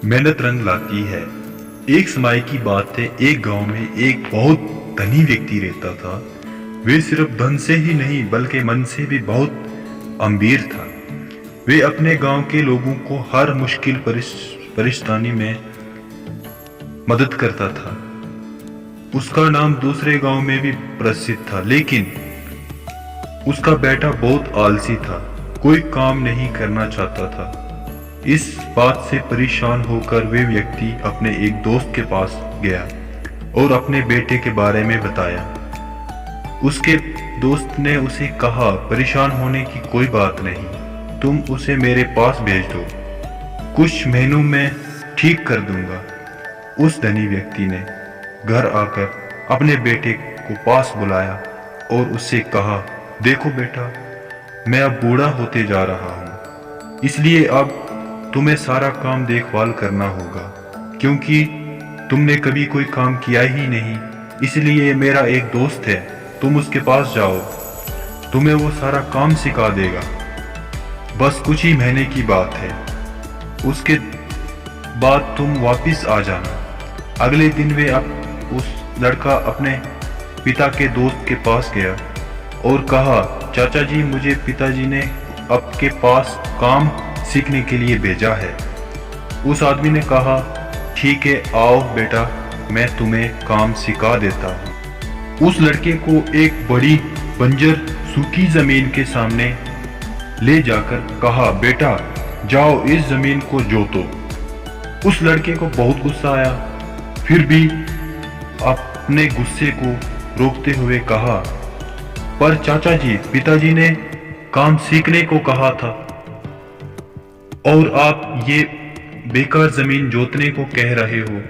मेहनत रंग लाती है। एक समय की बात है, एक गांव में एक बहुत धनी व्यक्ति रहता था। वे सिर्फ धन से ही नहीं बल्कि मन से भी बहुत अमीर था। वे अपने गांव के लोगों को हर मुश्किल परेशानी में मदद करता था। उसका नाम दूसरे गांव में भी प्रसिद्ध था, लेकिन उसका बेटा बहुत आलसी था, कोई काम नहीं करना चाहता था। इस बात से परेशान होकर वे व्यक्ति अपने एक दोस्त के पास गया और अपने बेटे के बारे में बताया। उसके दोस्त ने उसे कहा, परेशान होने की कोई बात नहीं, तुम उसे मेरे पास भेज दो, कुछ महीनों में ठीक कर दूंगा। उस धनी व्यक्ति ने घर आकर अपने बेटे को पास बुलाया और उससे कहा, देखो बेटा, मैं अब बूढ़ा होते जा रहा हूँ, इसलिए अब तुम्हें सारा काम देखभाल करना होगा, क्योंकि तुमने कभी कोई काम किया ही नहीं। इसलिए मेरा एक दोस्त है, तुम उसके पास जाओ, तुम्हें वो सारा काम सिखा देगा। बस कुछ ही महीने की बात है, उसके बाद तुम वापिस आ जाना। अगले दिन वे उस लड़का अपने पिता के दोस्त के पास गया और कहा, चाचा जी, मुझे पिताजी ने आपके पास काम सीखने के लिए भेजा है। उस आदमी ने कहा, ठीक है, आओ बेटा, मैं तुम्हें काम सिखा देता हूँ। उस लड़के को एक बड़ी बंजर सूखी जमीन के सामने ले जाकर कहा, बेटा जाओ इस जमीन को जोतो। उस लड़के को बहुत गुस्सा आया, फिर भी अपने गुस्से को रोकते हुए कहा, पर चाचा जी, पिताजी ने काम सीखने को कहा था और आप ये बेकार जमीन जोतने को कह रहे हो,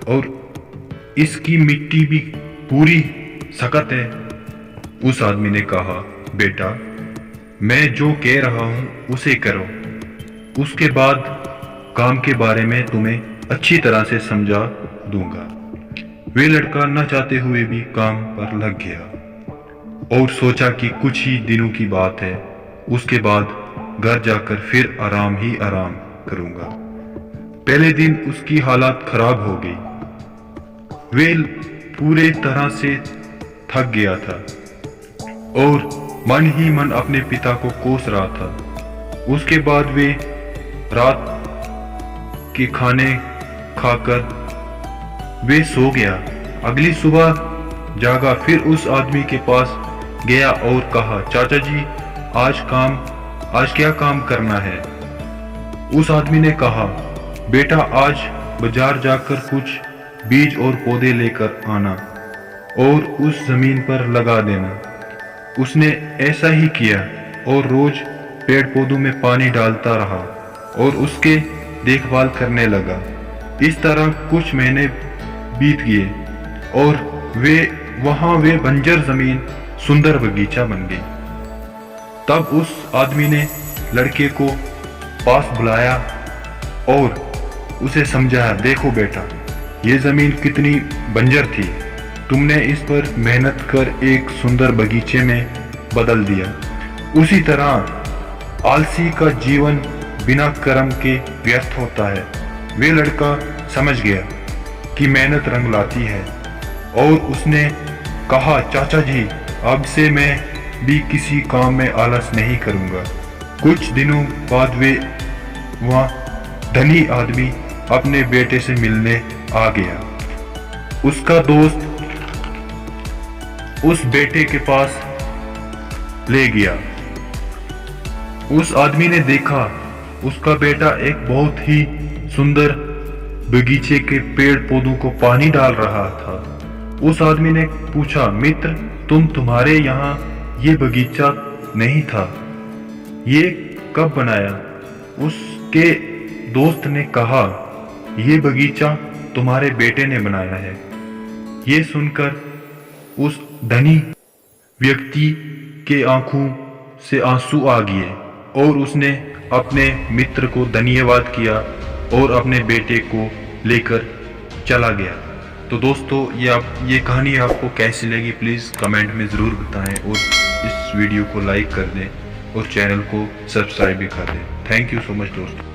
और इसकी मिट्टी भी पूरी सख्त है। उस आदमी ने कहा, बेटा मैं जो कह रहा हूं उसे करो, उसके बाद काम के बारे में तुम्हें अच्छी तरह से समझा दूंगा। वे लड़का न चाहते हुए भी काम पर लग गया और सोचा कि कुछ ही दिनों की बात है, उसके बाद घर जाकर फिर आराम ही आराम करूंगा। पहले दिन उसकी हालत खराब हो गई, वे पूरे तरह से थक गया था और मन ही मन अपने पिता को कोस रहा था। उसके बाद वे रात के खाने खाकर वे सो गया। अगली सुबह जागा, फिर उस आदमी के पास गया और कहा, चाचा जी, आज क्या काम करना है? उस आदमी ने कहा, बेटा आज बाजार जाकर कुछ बीज और पौधे लेकर आना और उस जमीन पर लगा देना। उसने ऐसा ही किया और रोज पेड़ पौधों में पानी डालता रहा और उसके देखभाल करने लगा। इस तरह कुछ महीने बीत गए और वे बंजर जमीन सुंदर बगीचा बन गई। तब उस आदमी ने लड़के को पास बुलाया और उसे समझाया, देखो बेटा, ये जमीन कितनी बंजर थी, तुमने इस पर मेहनत कर एक सुंदर बगीचे में बदल दिया। उसी तरह आलसी का जीवन बिना कर्म के व्यर्थ होता है। वे लड़का समझ गया कि मेहनत रंग लाती है और उसने कहा, चाचा जी, अब से मैं भी किसी काम में आलस नहीं करूंगा। कुछ दिनों बाद वहाँ धनी आदमी अपने बेटे से मिलने आ गया। उसका दोस्त उस बेटे के पास ले गया। उस आदमी ने देखा उसका बेटा एक बहुत ही सुंदर बगीचे के पेड़ पौधों को पानी डाल रहा था। उस आदमी ने पूछा, मित्र, तुम्हारे यहाँ ये बगीचा नहीं था, ये कब बनाया? उसके दोस्त ने कहा, ये बगीचा तुम्हारे बेटे ने बनाया है। ये सुनकर उस धनी व्यक्ति के आंखों से आंसू आ गए और उसने अपने मित्र को धन्यवाद किया और अपने बेटे को लेकर चला गया। तो दोस्तों, ये कहानी आपको कैसी लगी प्लीज़ कमेंट में ज़रूर बताएं और इस वीडियो को लाइक कर दें और चैनल को सब्सक्राइब भी कर दें। थैंक यू सो मच दोस्तों।